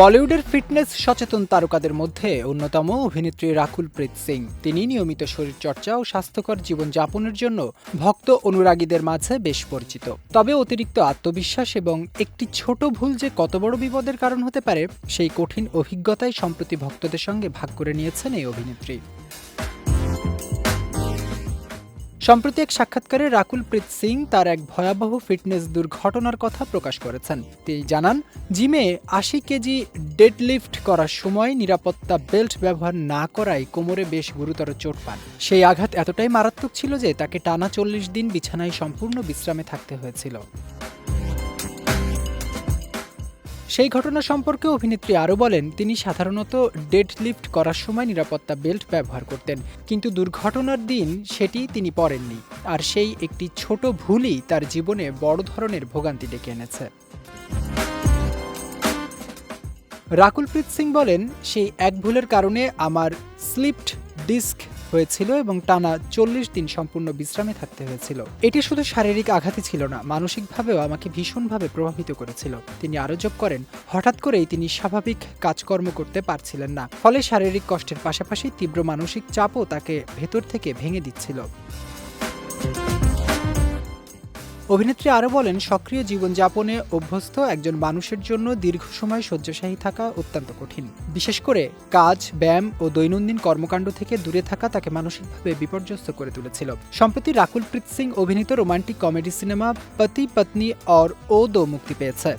বলিউডের ফিটনেস সচেতন তারকাদের মধ্যে অন্যতম অভিনেত্রী রাকুল প্রীত সিং। তিনি নিয়মিত শরীরচর্চা ও স্বাস্থ্যকর জীবনযাপনের জন্য ভক্ত অনুরাগীদের মাঝে বেশ পরিচিত। তবে অতিরিক্ত আত্মবিশ্বাস এবং একটি ছোট ভুল যে কত বড় বিপদের কারণ হতে পারে, সেই কঠিন অভিজ্ঞতাই সম্প্রতি ভক্তদের সঙ্গে ভাগ করে নিয়েছেন এই অভিনেত্রী। সম্প্রতি এক সাক্ষাৎকারে রাকুল প্রীত সিং তার এক ভয়াবহ ফিটনেস দুর্ঘটনার কথা প্রকাশ করেছেন। তিনি জানান, জিমে ৮০ কেজি ডেডলিফট করার সময় নিরাপত্তা বেল্ট ব্যবহার না করায় কোমরে বেশ গুরুতর চোট পান। সেই আঘাত এতটাই মারাত্মক ছিল যে তাকে টানা ৪০ দিন বিছানায় সম্পূর্ণ বিশ্রামে থাকতে হয়েছিল। সেই ঘটনা সম্পর্কে অভিনেত্রী আরও বলেন, তিনি সাধারণত ডেডলিফট করার সময় নিরাপত্তা বেল্ট ব্যবহার করতেন, কিন্তু দুর্ঘটনার দিন সেটি তিনি পরেননি। আর সেই একটি ছোট ভুলই তার জীবনে বড় ধরনের ভোগান্তি ডেকে এনেছে। রাকুল প্রীত সিং বলেন, সেই এক ভুলের কারণে আমার স্লিপড ডিস্ক হয়েছিল এবং টানা ৪০ দিন সম্পূর্ণ বিশ্রামে থাকতে হয়েছিল। এটি শুধু শারীরিক আঘাতই ছিল না, মানসিকভাবেও আমাকে ভীষণভাবে প্রভাবিত করেছিল। তিনি আরও যোগ করেন, হঠাৎ করেই তিনি স্বাভাবিক কাজকর্ম করতে পারছিলেন না, ফলে শারীরিক কষ্টের পাশাপাশি তীব্র মানসিক চাপও তাকে ভেতর থেকে ভেঙে দিচ্ছিল। অভিনেত্রী আরও বলেন, সক্রিয় জীবনযাপনে অভ্যস্ত একজন মানুষের জন্য দীর্ঘ সময় শয্যাশায়ী থাকা অত্যন্ত কঠিন। বিশেষ করে কাজ, ব্যায়াম ও দৈনন্দিন কর্মকাণ্ড থেকে দূরে থাকা তাকে মানসিকভাবে বিপর্যস্ত করে তুলেছিল। সম্প্রতি রাকুল প্রীত সিং অভিনীত রোমান্টিক কমেডি সিনেমা পতি পত্নী और ও দো মুক্তি পেয়েছে।